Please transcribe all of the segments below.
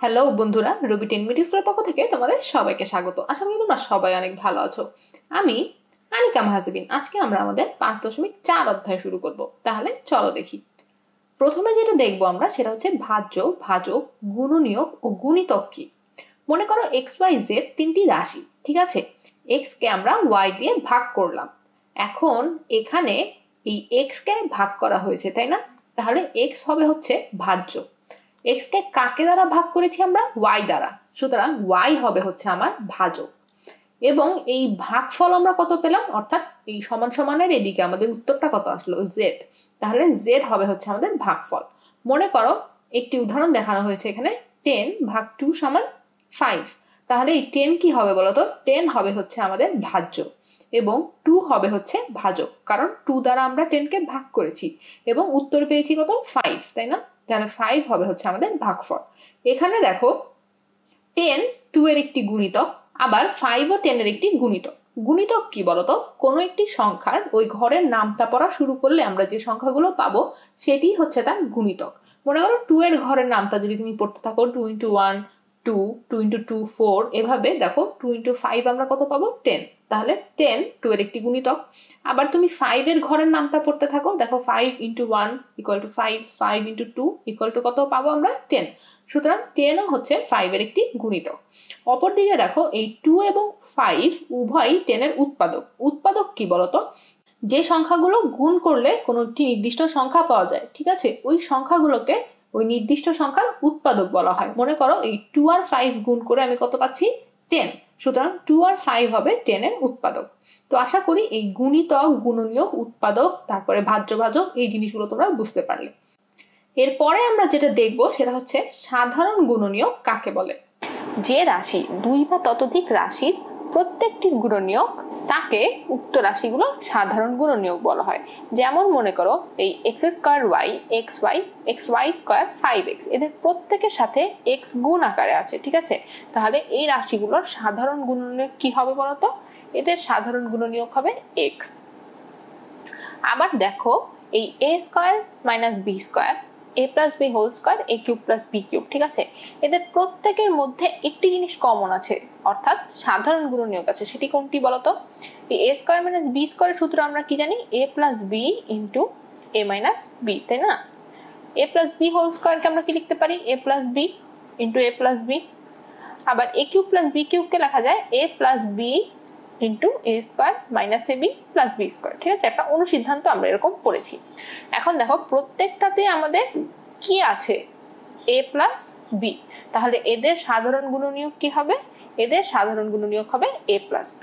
Hello বন্ধুরা, রবি 10 minute স্কুলের পক্ষ থেকে তোমাদের সবাইকে স্বাগত। আশা করি তোমরা সবাই অনেক ভালো আছো। আমি আনিকা মাহাজবিন। আজকে আমরা আমাদের 5.4 অধ্যায় শুরু করব। তাহলে চলো দেখি। প্রথমে যেটা দেখবো আমরা সেটা হচ্ছে ভাজ্য, ভাজক, গুণনীয়ক ও গুণিতক কি। মনে করো এক্স ওয়াই জেড তিনটি রাশি, ঠিক আছে। এক্স কে আমরা ওয়াই দিয়ে ভাগ করলাম। এখন এখানে এই এক্স কে ভাগ করা হয়েছে, তাই না? তাহলে এক্স হবে হচ্ছে ভাজ্য। এক্স কে কাকে দ্বারা ভাগ করেছি আমরা? ওয়াই দ্বারা। সুতরাং ওয়াই হবে হচ্ছে আমার ভাজক। এবং এই ভাগফল আমরা কত পেলাম, অর্থাৎ এই সমান সমানের এদিকে আমাদের উত্তরটা কত আসলো? জেড। তাহলে জেড হবে হচ্ছে আমাদের ভাগফল। মনে করো একটি উদাহরণ দেখানো হয়েছে এখানে, 10 ভাগ 2 সমান 5। তাহলে এই 10 কি হবে বলতো? 10 হবে হচ্ছে আমাদের ভাজ্য এবং 2 হবে হচ্ছে ভাজক, কারণ 2 দ্বারা আমরা 10 কে ভাগ করেছি এবং উত্তর পেয়েছি কত? 5, তাই না? তাহলে 5 হবে হচ্ছে আমাদের ভাগফল। এখানে দেখো 10 2 এর একটি গুণিতক, আবার 5 ও 10 এর একটি গুণিতক। গুণিতক কি বলতো? কোনো একটি সংখ্যার ওই ঘরের নামতা পড়া শুরু করলে আমরা যে সংখ্যাগুলো পাবো সেটি হচ্ছে তার গুণিতক। মনে করো 2 এর ঘরের নামতা যদি তুমি পড়তে থাকো, 2 × 1 2, 2 × 2 4, এভাবে দেখো 2 × 5 আমরা কত পাবো? 10। তাহলে 10 2 এর একটি গুণিতক। আবার তুমি 5 এর ঘরের নামতা পড়তে থাকো, দেখো 5 × 1 = 5, 5 × 2 = কত পাবো আমরা? 10। সুতরাং 10 হচ্ছে 5 এর একটি গুণিতক। অপরদিকে দেখো এই 2 এবং 5 উভয়ই 10 এর উৎপাদক। উৎপাদক কি বলতো? যে সংখ্যাগুলো গুণ করলে কোনো একটি নির্দিষ্ট সংখ্যা পাওয়া যায়, ঠিক আছে, ওই সংখ্যাগুলোকে ওই নির্দিষ্ট সংখ্যার উৎপাদক বলা হয়। মনে করো এই 2 আর 5 গুণ করে আমি কত পাচ্ছি? 10। সুতরাং 2 আর 5 হবে 10 এর উৎপাদক। তো আশা করি এই গুণিতক, গুণনীয়ক, উৎপাদক, তারপরে ভাজ্য, ভাজক এই জিনিসগুলো তোমরা বুঝতে পারলে। এরপরে আমরা যেটা দেখব সেটা হচ্ছে সাধারণ গুণনীয়ক কাকে বলে। যে রাশি 2 বা ততোধিক রাশির প্রত্যেকটির গুণনীয়ক, তাকে উক্ত রাশিগুলো সাধারণ গুণনীয়ক বলা হয়। যেমন মনে করো এই x² xy xy² 5x, এদের প্রত্যেকের সাথে x গুণ আকারে আছে, ঠিক আছে। তাহলে এই রাশিগুলোর সাধারণ গুণনীয়ক কি হবে বলতো? এদের সাধারণ গুণনীয়ক হবে x। আবার দেখো এই a² - b² a + b² a³ + b³, ঠিক আছে। এদের প্রত্যেকের মধ্যে একটি জিনিস কমন আছে, অর্থাৎ সাধারণ গুণনীয়ক আছে। সেটি কোনটি বলতো? এই a² - b² সূত্র আমরা কি জানি? a + b × a - b, তাই না? a + b² কে আমরা কি লিখতে পারি? a + b × a + b। আবার a³ + b³ কে লেখা যায় a + b × a² - ab + b², ঠিক আছে। একটা অনুসিদ্ধান্ত আমরা এরকম পড়েছি। এখন দেখো প্রত্যেকটাতে আমাদের কি আছে? a + b। তাহলে এদের সাধারণ গুণনীয়ক কি হবে? এদের সাধারণ গুণনীয়ক হবে a + b।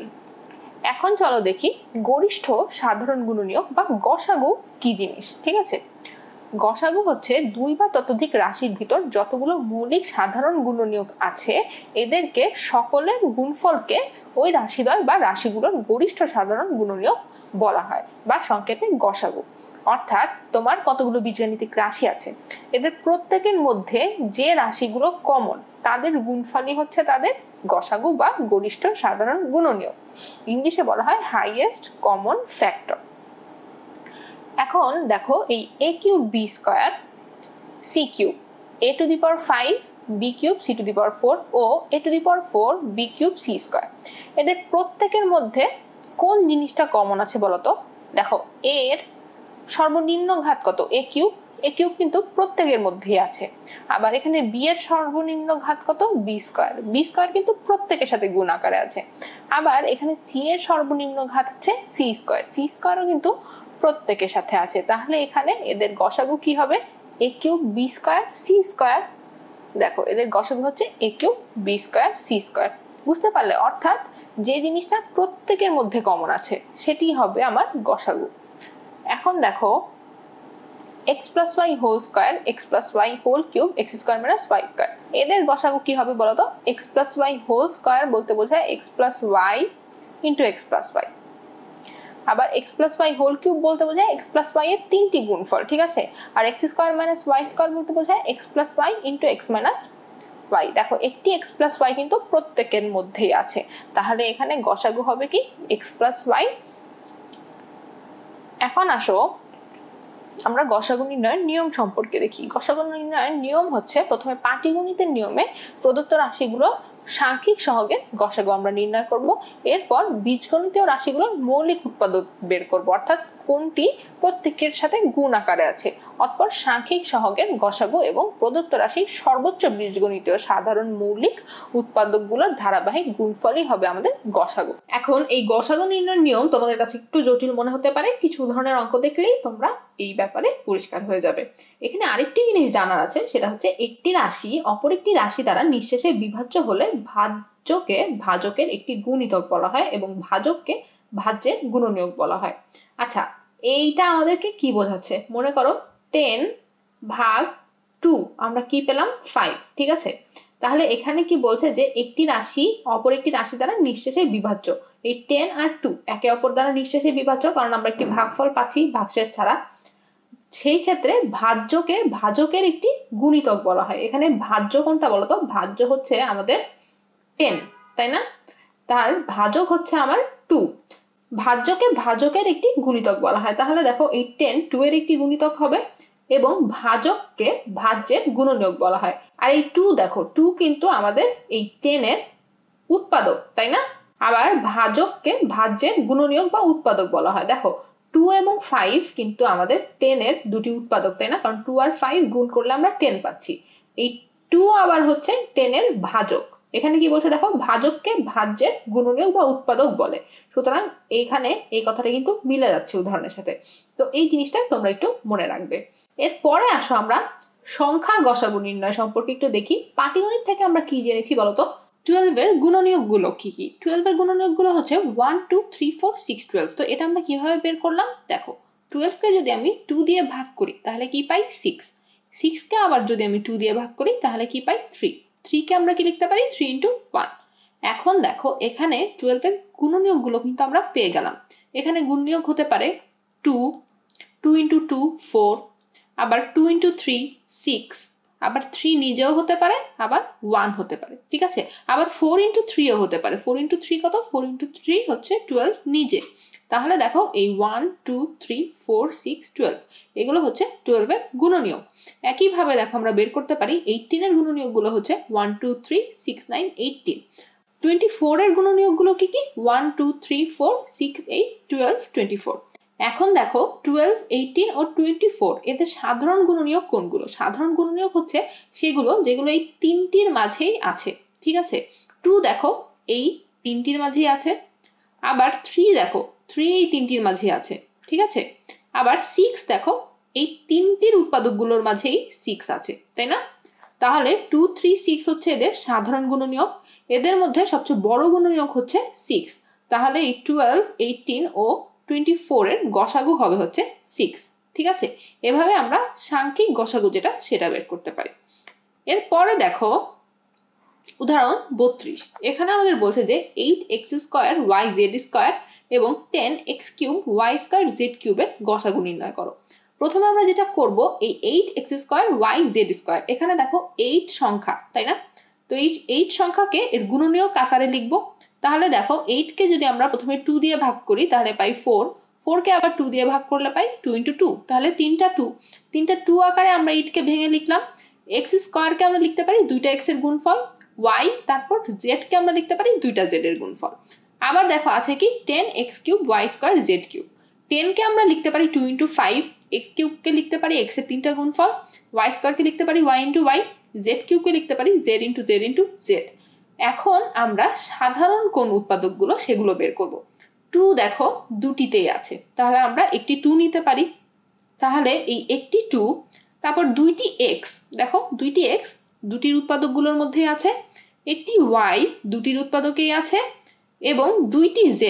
এখন চলো দেখি গরিষ্ঠ সাধারণ গুণনীয়ক বা গসাগু কি জিনিস, ঠিক আছে। গসাগু হচ্ছে 2 বা ততোধিক রাশির ভিতর যতগুলো মৌলিক সাধারণ গুণনীয়ক আছে, এদেরকে সকলের গুণফলকে ওই রাশিদ্বয় বা রাশিগুলোর গরিষ্ঠ সাধারণ গুণনীয়ক বলা হয়, বা সংক্ষেপে গসাগু। অর্থাৎ তোমার কতগুলো বীজগাণিতিক রাশি আছে, এদের প্রত্যেকের মধ্যে যে রাশিগুলো কমন তাদের গুণফলই হচ্ছে তাদের গসাগু বা গরিষ্ঠ সাধারণ গুণনীয়ক। ইংলিশে বলা হয় হাইয়েস্ট কমন ফ্যাক্টর। এখন দেখো এই a³ b² c³ a⁵ b³ c⁴ ও a⁴ b³ c², এদের প্রত্যেকের মধ্যে কোন জিনিসটা কমন আছে বলতো? দেখো এর সর্বনিম্ন ঘাত কত? a³ কিন্তু প্রত্যেকের মধ্যেই আছে। আবার এখানে b এর সর্বনিম্ন ঘাত কত? b² কিন্তু প্রত্যেকের সাথে গুণ আকারে আছে। আবার এখানে c এর সর্বনিম্ন ঘাত হচ্ছে c², ও কিন্তু প্রত্যেকের সাথে আছে। তাহলে এখানে এদের গসাগু কি হবে? a³ b² c²। দেখো এদের গসাগু হচ্ছে a³ b² c²। বুঝতে পারলে? অর্থাৎ যে জিনিসটা প্রত্যেকের মধ্যে কমন আছে সেটি হবে আমার গসাগু। এখন দেখো x + y² x + y³ x² - y², এদের গসাগু কি হবে বলতো? x + y² বলতে বোঝায় x + y × x + y। আবার x + y³ বলতে বোঝায় x + y এর 3টি গুণফল, ঠিক আছে। আর x² - y² বলতে বোঝায় x + y × x - y। দেখো একটি x + y কিন্তু প্রত্যেকের মধ্যেই আছে, তাহলে এখানে গসাগু হবে কি? x + y। এখন আসো আমরা গসাগু নির্ণয়ের নিয়ম সম্পর্কে দেখি। গসাগু নির্ণয়ের নিয়ম হচ্ছে, প্রথমে পাটিগণিতের নিয়মে প্রদত্ত রাশিগুলো সাংখ্যিক সহগের গসাগু আমরা নির্ণয় করব। এরপর বীজগণিতীয় রাশিগুলোর মৌলিক উৎপাদক বের করব, অর্থাৎ কোনটি প্রত্যেকের সাথে গুণ আকারে আছে। অতঃপর সাংখ্যিক সহগের গসাগু এবং প্রদত্ত রাশির সর্বোচ্চ বীজগণিতীয় সাধারণ মৌলিক উৎপাদকগুলোর ধারাবাহিক গুণফলই হবে আমাদের গসাগু। এখন এই গসাগু নির্ণয়ের নিয়ম তোমাদের কাছে একটু জটিল মনে হতে পারে, কিছু উদাহরণের অঙ্ক দেখলেই তোমরা এই ব্যাপারে পরিষ্কার হয়ে যাবে। এখানে আরেকটি জিনিস জানার আছে, সেটা হচ্ছে একটি রাশি অপর একটি রাশি দ্বারা নিঃশেষে বিভাজ্য হলে ভাজ্যকে ভাজকের একটি গুণিতক বলা হয় এবং ভাজককে ভাজ্যের গুণনীয়ক বলা হয়। আচ্ছা, এইটা আমাদেরকে কি বোঝাচ্ছে? মনে করো 10 ভাগ 2 আমরা কি পেলাম? 5। ঠিক আছে, তাহলে এখানে কি বলছে যে একটি রাশি অপর একটি রাশি দ্বারা নিঃশেষে বিভাজ্য। এই 10 আর 2 একে অপর দ্বারা নিঃশেষে বিভাজ্য, কারণ আমরা একটি ভাগফল পাচ্ছি ভাগশেষ ছাড়া। সেই ক্ষেত্রে ভাজ্যকে ভাজকের একটি গুণিতক বলা হয়। এখানে ভাজ্য কোনটা বলতো? ভাজ্য হচ্ছে আমাদের 10, তাই না? তার ভাজক হচ্ছে আমার 2। ভাজ্যকে ভাজকের একটি গুণিতক বলা হয়। তাহলে দেখো এই 10 2 এর একটি গুণিতক হবে এবং ভাজককে ভাজ্যের গুণনীয়ক বলা হয়। আর এই 2 দেখো, 2 কিন্তু আমাদের এই 10 এর উৎপাদক, তাই না? আবার ভাজককে ভাজ্যের গুণনীয়ক বা উৎপাদক বলা হয়। দেখো 2 এবং 5 কিন্তু আমাদের 10 এর দুটি উৎপাদক, তাই না? কারণ 2 আর 5 গুণ করলে আমরা 10 পাচ্ছি। এই 2 আবার হচ্ছে 10 এর ভাজক। এখানে কি বলছে দেখো, ভাজককে ভাজ্যের গুণনীয়ক বা উৎপাদক বলে। সুতরাং এইখানে এই কথাটা কিন্তু মিলে যাচ্ছে উদাহরণের সাথে। তো এই জিনিসটা তোমরা একটু মনে রাখবে। এরপরে আসো আমরা সংখ্যার গসাগু নির্ণয় সম্পর্কে একটু দেখি। পাটিগণিত থেকে আমরা কি জেনেছি বলতো? 12 এর গুণনীয়কগুলো কি কি? 12 এর গুণনীয়কগুলো হচ্ছে 1 2 3 4 6 12। তো এটা আমরা কিভাবে বের করলাম? দেখো 12 কে যদি আমি 2 দিয়ে ভাগ করি তাহলে কি পাই? 6। 6 কে আবার যদি আমি 2 দিয়ে ভাগ করি তাহলে কি পাই? 3। 3 কে আমরা কি লিখতে পারি? 3 × 1। এখন দেখো এখানে 12 এর গুণনীয়কগুলো কিন্তু আমরা পেয়ে গেলাম। এখানে গুণনীয়ক হতে পারে 2, 2 × 2 4, আবার 2 × 3 6, আবার 3 নিজেও হতে পারে, আবার 1 হতে পারে। ঠিক আছে, আবার 4 × 3 ও হতে পারে। 4 × 3 কত? 4 × 3 হচ্ছে 12 নিজে। তাহলে দেখো এই 1 2 3 4 6 12 এগুলো হচ্ছে 12 এর গুণনীয়ক। একইভাবে দেখো আমরা বের করতে পারি 18 এর গুণনীয়কগুলো হচ্ছে 1 2 3 6 9 18। 24 এর গুণনীয়কগুলো কি কি? 1 2 3 4 6 8 12 24। এখন দেখো 12 18 ও 24 এদের সাধারণ গুণনীয়ক কোনগুলো? সাধারণ গুণনীয়ক হচ্ছে সেগুলো যেগুলো এই তিনটির মাঝেই আছে। ঠিক আছে, 2 দেখো এই তিনটির মাঝেই আছে, আবার 3 দেখো 3 এই তিনটির মাঝেই আছে। ঠিক আছে, আবার 6 দেখো এই তিনটির উৎপাদকগুলোর মাঝেই 6 আছে, তাই না? তাহলে 2 3 6 হচ্ছে এদের সাধারণ গুণনীয়ক। এদের মধ্যে সবচেয়ে বড় গুণনীয়ক হচ্ছে 6। তাহলে এই 12 18 ও 24 এর গসাগু হবে হচ্ছে 6। ঠিক আছে, এভাবে আমরা সাংখ্যিক গসাগু যেটা সেটা বের করতে পারি। এরপরে দেখো উদাহরণ 32। এখানে আমাদের বলছে যে 8x² yz² এবং 10x³ y²z³ এর গসাগু নির্ণয় করো। প্রথমে আমরা যেটা করব, এই 8x² yz², এখানে দেখো 8 সংখ্যা, তাই না? তো এই 8 সংখ্যাকে এর গুণনীয়ক আকারে লিখব। তাহলে দেখো 8 কে যদি আমরা প্রথমে 2 দিয়ে ভাগ করি তাহলে পাই 4। 4 কে আবার 2 দিয়ে ভাগ করলে পাই 2 × 2, তাহলে 3টা 2 আকারে আমরা 8 কে ভেঙে লিখলাম। x² কে আমরা লিখতে পারি 2টা x এর গুণফল, y তারপর z কে আমরা লিখতে পারি 2টা z এর গুণফল। আবার দেখো আছে কি 10x³ y² z³ 10 কে আমরা লিখতে পারি 2 × 5, x³ কে লিখতে পারি x এর 3টা গুণফল, y² কে লিখতে পারি y × y, z³ কে লিখতে পারি z × z × z। এখন আমরা সাধারণ কোন উৎপাদকগুলো সেগুলো বের করব। 2 দেখো দুটিতেই আছে, তাহলে আমরা একটি 2 নিতে পারি। তাহলে এই একটি 2, তারপর দুইটি x, দেখো দুইটি x দুটির উৎপাদকগুলোর মধ্যেই আছে, একটি y দুটির উৎপাদকেই আছে, এবং দুইটি z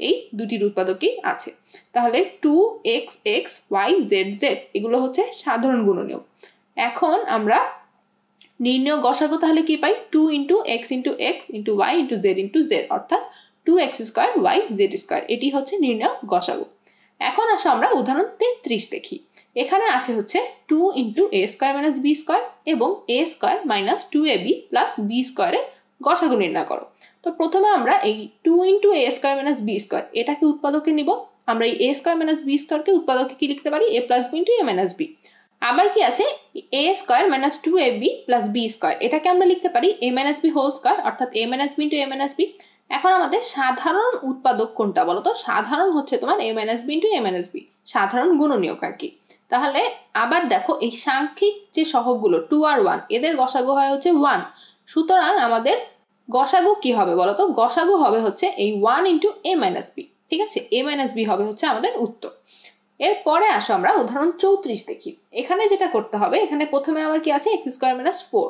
এই দুটির উৎপাদকেই আছে। তাহলে 2x y z z এগুলো হচ্ছে সাধারণ গুণনীয়ক। এখন আমরা নির্ণয় গসাগু তাহলে কি পাই? 2 × x × x × y × z × z, অর্থাৎ 2x² y z²। এটি হচ্ছে নির্ণয় গসাগু। এখন আসো আমরা উদাহরণ 33 দেখি। এখানে আছে হচ্ছে 2 × a² - b² এবং a² - 2ab + b² এর গসাগু নির্ণয় করো। তো প্রথমে আমরা এই 2 × a² - b² এটাকে উৎপাদকে নিব। আমরা এই a স্কয়ার মাইনাস b স্কয়ারকে উৎপাদককে কি লিখতে পারি a plus b into a minus b। আবার কি আছে a square minus 2ab plus b square, এটাকে আমরা লিখতে পারি a minus b whole square, অর্থাৎ a minus b into a minus b। এখন আমাদের সাধারণ উৎপাদক কোনটা বলো তো? সাধারণ হচ্ছে তোমার a minus b into a minus b, সাধারণ গুণনীয়ক আর কি। তাহলে আবার দেখো এই সাংখ্যিক যে সহগগুলো 2 আর 1 এদের গসাগু হয় হচ্ছে 1, সুতরাং আমাদের গসাগু কি হবে বলো তো? গসাগু হবে হচ্ছে এই 1 ইন্টু a মাইনাস b, ঠিক আছে? a মাইনাস b হবে হচ্ছে আমাদের উত্তর। এরপরে আসো আমরা উদাহরণ 34 দেখি। এখানে যেটা করতে হবে, এখানে প্রথমে আমার কি আছে x স্কয়ার মাইনাস 4,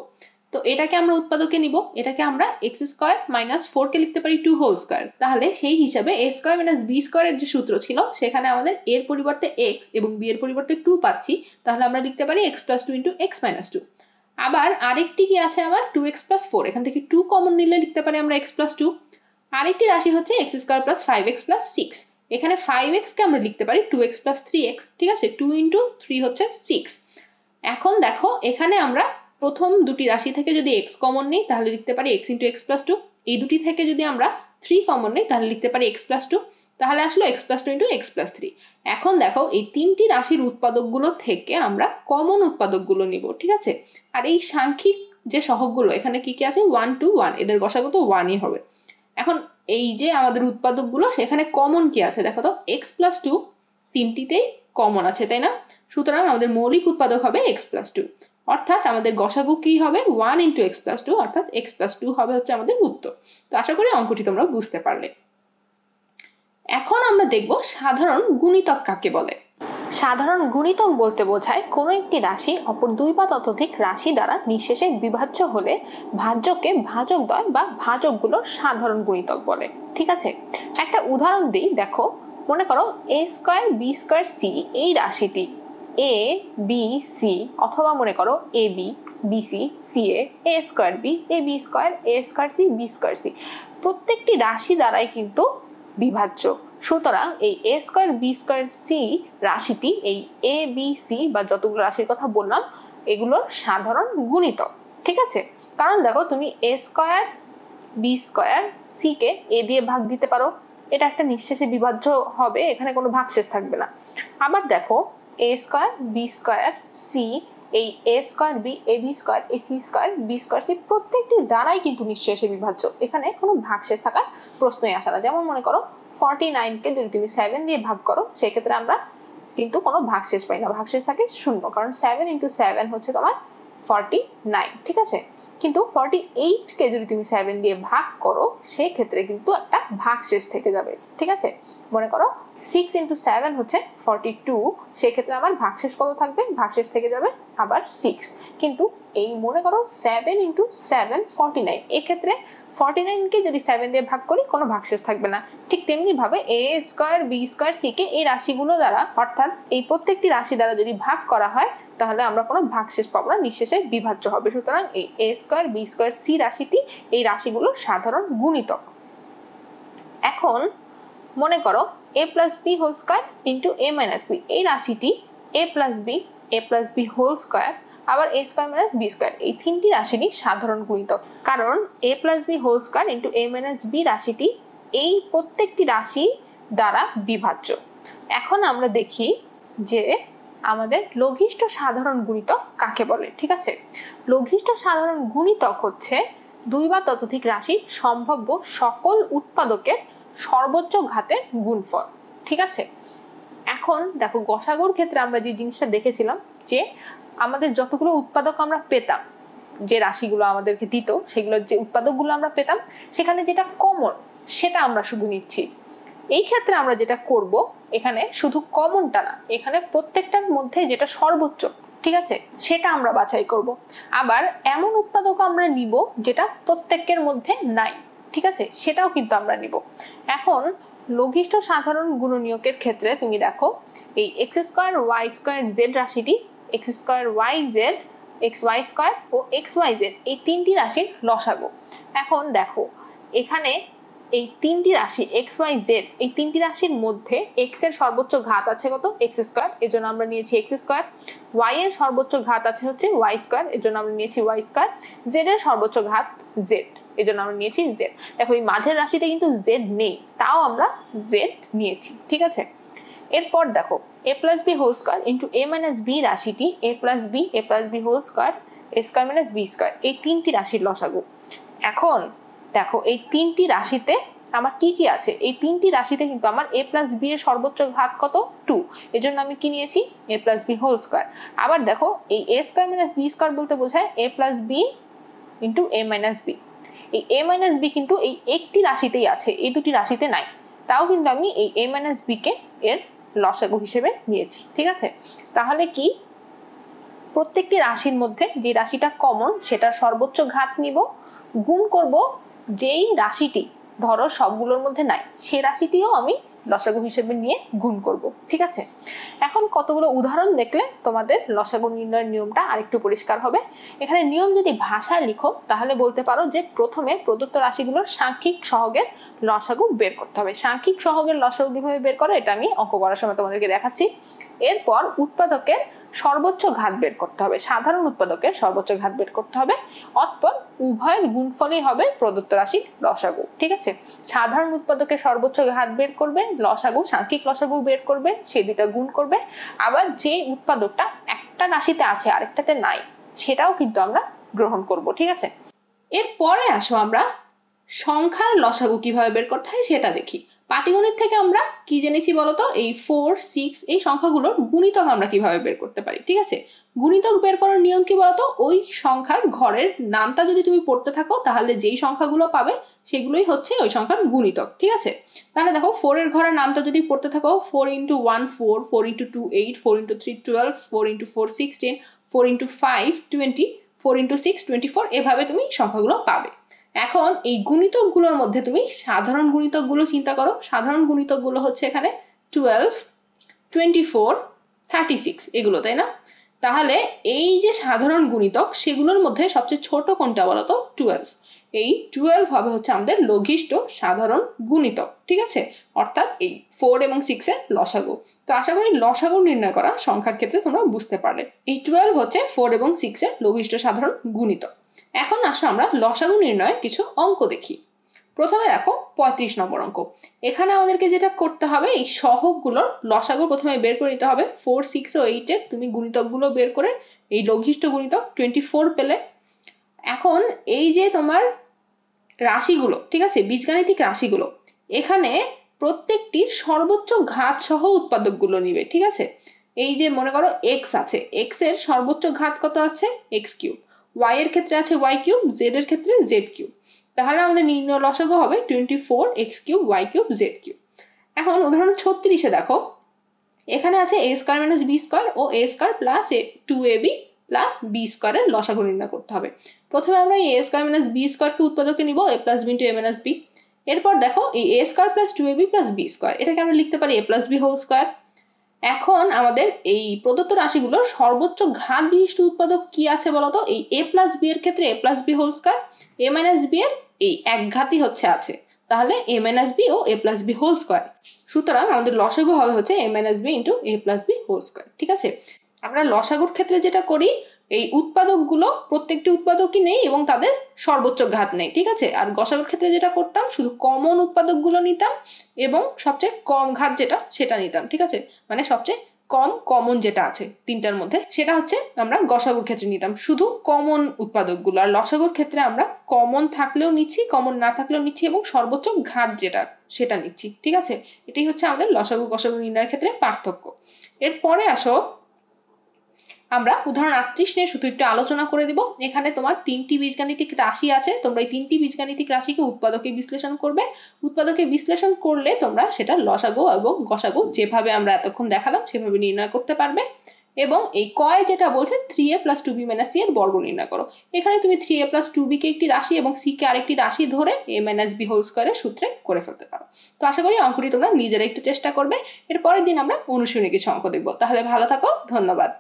তো এটাকে আমরা উৎপাদকে নিব, এটাকে আমরা x স্কয়ার মাইনাস 4 কে লিখতে পারি 2 হোল স্কয়ার। তাহলে সেই হিসাবে a স্কয়ার মাইনাস b স্কয়ারের যে সূত্র ছিল সেখানে আমাদের এর পরিবর্তে x এবং b এর পরিবর্তে 2 পাচ্ছি, তাহলে আমরা লিখতে পারি x plus 2 into x minus 2। আবার আরেকটি কি আছে আমার 2x প্লাস 4, এখান থেকে 2 কমন নিলে লিখতে পারি আমরা x প্লাস 2। আরেকটি রাশি হচ্ছে x square plus 5x plus 6, এখানে 5x কে আমরা লিখতে পারি 2x প্লাস 3x, ঠিক আছে? 2 ইন্টু 3 হচ্ছে 6। এখন দেখো এখানে আমরা প্রথম দুটি রাশি থেকে যদি x কমন নিই তাহলে লিখতে পারি x ইন্টু x প্লাস 2, এই দুটি থেকে যদি আমরা 3 কমন নিই তাহলে লিখতে পারি x প্লাস 2, তাহলে আসলো x plus 2 into x plus 3। এখন দেখো এই তিনটি রাশির উৎপাদকগুলো থেকে আমরা কমন উৎপাদকগুলো নিব, ঠিক আছে? আর এই সাংখ্যিক যে সহগগুলো এখানে কি কি আছে 1 2 1, এদের গসাগু তো 1ই হবে। এখন এই যে আমাদের উৎপাদকগুলো সেখানে কমন কি আছে দেখো তো, x প্লাস 2 তিনটিতেই কমন আছে, তাই না? সুতরাং আমাদের মৌলিক উৎপাদক হবে x প্লাস 2, অর্থাৎ আমাদের গসাগু কি হবে 1 ইন্টু x প্লাস 2, অর্থাৎ x প্লাস 2 হবে হচ্ছে আমাদের উত্তর। তো আশা করি অঙ্কটি তোমরা বুঝতে পারলে। এখন আমরা দেখব সাধারণ গুণিতক কাকে বলে। সাধারণ গুণিতক বলতে বোঝায় কোনো একটি রাশি অপর দুই বা ততোধিক রাশি দ্বারা নিঃশেষে বিভাজ্য হলে ভাজ্যকে ভাজকদ্বয় বা ভাজকগুলোর সাধারণ গুণিতক বলে, ঠিক আছে? একটা উদাহরণ দিই, দেখো মনে করো a square b square c এই রাশিটি a b c, অথবা মনে করো a b b c c a square b a b square a square c b square c, প্রত্যেকটি রাশি দ্বারাই কিন্তু বিভাজ্য। সুতরাং এই a square b square c রাশিটি এই a b c বা যতগুলো রাশির কথা বললাম এগুলোর সাধারণ গুণিতক, ঠিক আছে? কারণ দেখো তুমি a square b square c K a দিয়ে ভাগ দিতে পারো, এটা একটা নিঃশেষে বিভাজ্য হবে, এখানে কোনো ভাগশেষ থাকবে না। আবার দেখো a square b square c, এই a square b a b square a c square b square c প্রত্যেকটি দ্বারাই কিন্তু নিঃশেষে বিভাজ্য, এখানে কোনো ভাগশেষ থাকার প্রশ্নই আসে না। যেমন মনে করো 49 কে যদি তুমি 7 দিয়ে ভাগ করো সেক্ষেত্রে আমরা কিন্তু কোনো ভাগশেষ পাই না, ভাগশেষ থাকে 0, কারণ 7 ইন্টু 7 হচ্ছে তোমার 49, ঠিক আছে? কিন্তু 48 কে যদি তুমি 7 দিয়ে ভাগ করো সেই ক্ষেত্রে কিন্তু একটা ভাগশেষ থেকে যাবে, ঠিক আছে? মনে করো 6 ইন্টু 7 হচ্ছে 42, সেক্ষেত্রে আমার ভাগশেষ কত থাকবে? ভাগশেষ থেকে যাবে আবার 6। কিন্তু এই মনে করো 7 ইন্টু 7 49, এক্ষেত্রে 49 কে যদি 7 দিয়ে ভাগ করি কোনো ভাগশেষ থাকবে না। ঠিক তেমনি ভাবে a square b square c কে এই রাশিগুলো দ্বারা, অর্থাৎ এই প্রত্যেকটি রাশি দ্বারা যদি ভাগ করা হয় তাহলে আমরা কোনো ভাগশেষ পাবো না, নিঃশেষে বিভাজ্য হবে। সুতরাং এই a square b square c রাশিটি এই রাশিগুলোর সাধারণ গুণিতক। এখন মনে করো a plus b whole square into a minus b, এই রাশিটি a plus b whole square আবার a square minus b square, এই তিনটি রাশিরই সাধারণ গুণিতক, কারণ a plus b whole square into a minus b রাশিটি এই প্রত্যেকটি রাশি দ্বারা বিভাজ্য। এখন আমরা দেখি যে আমাদের লঘিষ্ঠ সাধারণ গুণিতক কাকে বলে, ঠিক আছে? লঘিষ্ঠ সাধারণ গুণিতক হচ্ছে দুই বা ততোধিক রাশি সম্ভাব্য সকল উৎপাদকের সর্বোচ্চ ঘাতের গুণফল, ঠিক আছে? এখন দেখো গসাগুর ক্ষেত্রে আমরা যে জিনিসটা দেখেছিলাম যে আমাদের যতগুলো উৎপাদক আমরা পেতাম, যে রাশিগুলো আমাদেরকে দিত সেগুলোর যে উৎপাদকগুলো আমরা পেতাম সেখানে যেটা কমন সেটা আমরা শুধু নিচ্ছি। এই ক্ষেত্রে আমরা যেটা করব, এখানে শুধু কমনটা না, এখানে প্রত্যেকটার মধ্যে যেটা সর্বোচ্চ, ঠিক আছে, সেটা আমরা বাছাই করব। আবার এমন উৎপাদক আমরা নিব যেটা প্রত্যেকের মধ্যে নাই, ঠিক আছে, সেটাও কিন্তু আমরা নিব। এখন লঘিষ্ঠ সাধারণ গুণনীয়কের ক্ষেত্রে তুমি দেখো এই x square y square z রাশিটি x square y z xy square ও xyz এই তিনটি রাশির লসাগু। এখন দেখো এখানে এই তিনটি রাশি xyz এই তিনটি রাশির মধ্যে x এর সর্বোচ্চ ঘাত আছে কত? x স্কয়ার, এজন্য আমরা নিয়েছি x স্কয়ার। y এর সর্বোচ্চ ঘাত আছে হচ্ছে y স্কয়ার, এজন্য আমরা নিয়েছি y স্কয়ার। z এর সর্বোচ্চ ঘাত z, এজন্য আমরা নিয়েছি z। দেখো এই মাঝের রাশিতে কিন্তু z নেই, তাও আমরা z নিয়েছি, ঠিক আছে? এরপর দেখো a plus B whole square into a minus B রাশিটি a plus B whole square a square minus B square, এই তিনটি রাশির লসাগু। এখন দেখো এই তিনটি রাশিতে আমার কি কি আছে, এই তিনটি রাশিতে কিন্তু আমার a প্লাস বি এর সর্বোচ্চ ঘাত কত 2, এই জন্য আমি কি নিয়েছি a plus B whole square. আবার দেখো এই a square minus B square বলতে বোঝায় a plus B into a minus B. এই a মাইনাস বি কিন্তু এই একটি রাশিতেই আছে, এই দুটি রাশিতে নাই, তাও কিন্তু আমি এই a মাইনাস বি কে এর লসাগু হিসেবে নিয়েছি। ঠিক আছে, তাহলে কি প্রত্যেকটি রাশির মধ্যে যে রাশিটা কমন সেটার সর্বোচ্চ ঘাত নিব, গুণ করব যেই রাশিটি ধরো সবগুলোর মধ্যে নাই সেই রাশিটিও আমি লসাগু হিসেবে নিয়ে গুণ করব। ঠিক আছে, এখন কতগুলো উদাহরণ দেখলে তোমাদের লসাগু নির্ণয়ের নিয়মটা আরেকটু পরিষ্কার হবে। এখানে নিয়ম যদি ভাষায় লিখো তাহলে বলতে পারো যে প্রথমে প্রদত্ত রাশিগুলোর সাংখ্যিক সহগের লসাগু বের করতে হবে। সাংখ্যিক সহগের লসাগু কিভাবে বের করে এটা আমি অঙ্ক করার সময় তোমাদেরকে দেখাচ্ছি। এরপর উৎপাদকের সর্বোচ্চ ঘাত বের করতে হবে, সাধারণ উৎপাদকের সর্বোচ্চ ঘাত বের করতে হবে, অতঃপর উভয়ের গুণফলই হবে প্রদত্ত রাশির লসাগু। ঠিক আছে, সাধারণ উৎপাদকের সর্বোচ্চ ঘাত বের করবে, লসাগু সাংখ্যিক লসাগু বের করবে, সেই দুটা গুণ করবে, আবার যে উৎপাদকটা একটা রাশিতে আছে আরেকটাতে নাই সেটাও কিন্তু আমরা গ্রহণ করব। ঠিক আছে, এরপরে আসো আমরা সংখ্যার লসাগু কিভাবে বের করতে হয় সেটা দেখি। পাটিগণিত থেকে আমরা কি জেনেছি বলতো, এই 4, 6 এই সংখ্যাগুলোর গুণিতক আমরা কিভাবে বের করতে পারি। ঠিক আছে, গুণিতক বের করার নিয়ম কি বলতো, ওই সংখ্যার ঘরের নামটা যদি তুমি পড়তে থাকো তাহলে যেই সংখ্যাগুলো পাবে সেগুলোই হচ্ছে ওই সংখ্যার গুণিতক। ঠিক আছে, তাহলে দেখো 4 এর ঘরের নামটা যদি পড়তে থাকো 4 × 1 4, 4 × 2 8, 4 × 3 12, 4 × 4 16, 4 × 5 20, 4 × 6 24, এভাবে তুমি সংখ্যাগুলো পাবে। এখন এই গুণিতকগুলোর মধ্যে তুমি সাধারণ গুণিতকগুলো চিন্তা করো। সাধারণ গুণিতকগুলো হচ্ছে এখানে 12, 24, 36 এগুলো, তাই না? তাহলে এই যে সাধারণ গুণিতক সেগুলোর মধ্যে সবচেয়ে ছোট কোনটা বলতো, 12। এই 12 হবে হচ্ছে আমাদের লঘিষ্ঠ সাধারণ গুণিতক। ঠিক আছে, অর্থাৎ এই 4 এবং 6 এর লসাগু। তো আশা করি লসাগু নির্ণয় করা সংখ্যার ক্ষেত্রে তোমরা বুঝতে পারলে। এই 12 হচ্ছে 4 এবং 6 এর লঘিষ্ঠ সাধারণ গুণিতক। এখন আসো আমরা লসাগু নির্ণয়ের কিছু অঙ্ক দেখি। প্রথমে দেখো 35 নম্বর অঙ্ক। এখানে আমাদেরকে যেটা করতে হবে, এই সহগগুলোর লসাগু প্রথমে বের করে নিতে হবে। 4, 6 ও 8 এর তুমি গুণিতকগুলো বের করে এই লঘিষ্ঠ গুণিতক 24 পেলে। এখন এই যে তোমার রাশিগুলো, ঠিক আছে, বীজগাণিতিক রাশিগুলো, এখানে প্রত্যেকটির সর্বোচ্চ ঘাত সহ উৎপাদকগুলো নিবে। ঠিক আছে, এই যে মনে করো x আছে, x এর সর্বোচ্চ ঘাত কত আছে, x3, y এর ক্ষেত্রে আছে y3, z এর ক্ষেত্রে z3। তাহলে আমাদের নির্ণয় লসাগু হবে 24 x3 y3 z3। এখন উদাহরণ 36-এ দেখো, এখানে আছে a square minus b square ও a square plus 2ab plus b স্কয়ারের লসাগু নির্ণয় করতে হবে। প্রথমে আমরা এই a স্কয়ার মাইনাস b স্কয়ারকে উৎপাদকে নিব a plus b into a minus b। এরপর দেখো এই a square plus 2ab plus b square, এটাকে আমরা লিখতে পারি a plus b whole square. এখন আমাদের এই প্রদত্ত রাশিগুলোর সর্বোচ্চ ঘাত বিশিষ্ট উৎপাদক কি আছে বলতো, এই a প্লাস b এর ক্ষেত্রে a plus b whole square, a minus b এর এই এক ঘাতই হচ্ছে আছে, তাহলে a মাইনাস b ও a plus b whole square. সুতরাং আমাদের লসাগু হবে হচ্ছে a minus b into a plus b whole square. ঠিক আছে, আমরা লসাগুর ক্ষেত্রে যেটা করি, এই উৎপাদকগুলো প্রত্যেকটি উৎপাদকই নেই এবং তাদের সর্বোচ্চ ঘাত নেই। ঠিক আছে, আর গসাগুর ক্ষেত্রে যেটা করতাম, শুধু কমন উৎপাদকগুলো নিতাম এবং সবচেয়ে কম ঘাত যেটা সেটা নিতাম। ঠিক আছে, মানে সবচেয়ে কমন যেটা আছে তিনটার মধ্যে সেটা হচ্ছে আমরা গসাগুর ক্ষেত্রে নিতাম শুধু কমন উৎপাদকগুলো। আর লসাগুর ক্ষেত্রে আমরা কমন থাকলেও নিচ্ছি, কমন না থাকলেও নিচ্ছি এবং সর্বোচ্চ ঘাত যেটা সেটা নিচ্ছি। ঠিক আছে, এটাই হচ্ছে আমাদের লসাগু গসাগু নির্ণয়ের ক্ষেত্রে পার্থক্য। এরপরে আসো আমরা উদাহরণ 38 নিয়ে শুধু একটু আলোচনা করে দিব। এখানে তোমার 3টি বীজগাণিতিক রাশি আছে, তোমরা এই 3টি বীজগাণিতিক রাশিকে উৎপাদকে বিশ্লেষণ করবে। উৎপাদকে বিশ্লেষণ করলে তোমরা সেটা লসাগু এবং গসাগু যেভাবে আমরা এতক্ষণ দেখালাম সেভাবে নির্ণয় করতে পারবে। এবং এই কয় যেটা বলছে 3a + 2b - c এর বর্গ নির্ণয় করো। এখানে তুমি 3a + 2b কে একটি রাশি এবং c কে আরেকটি রাশি ধরে a - b হোল স্কয়ারের সূত্রে করে ফেলতে পারো। তো আশা করি অঙ্কটি তোমরা নিজেরা একটু চেষ্টা করবে। এর পরের দিন আমরা অনুশীলনী কিছু অঙ্ক দেখব। তাহলে ভালো থাকো, ধন্যবাদ।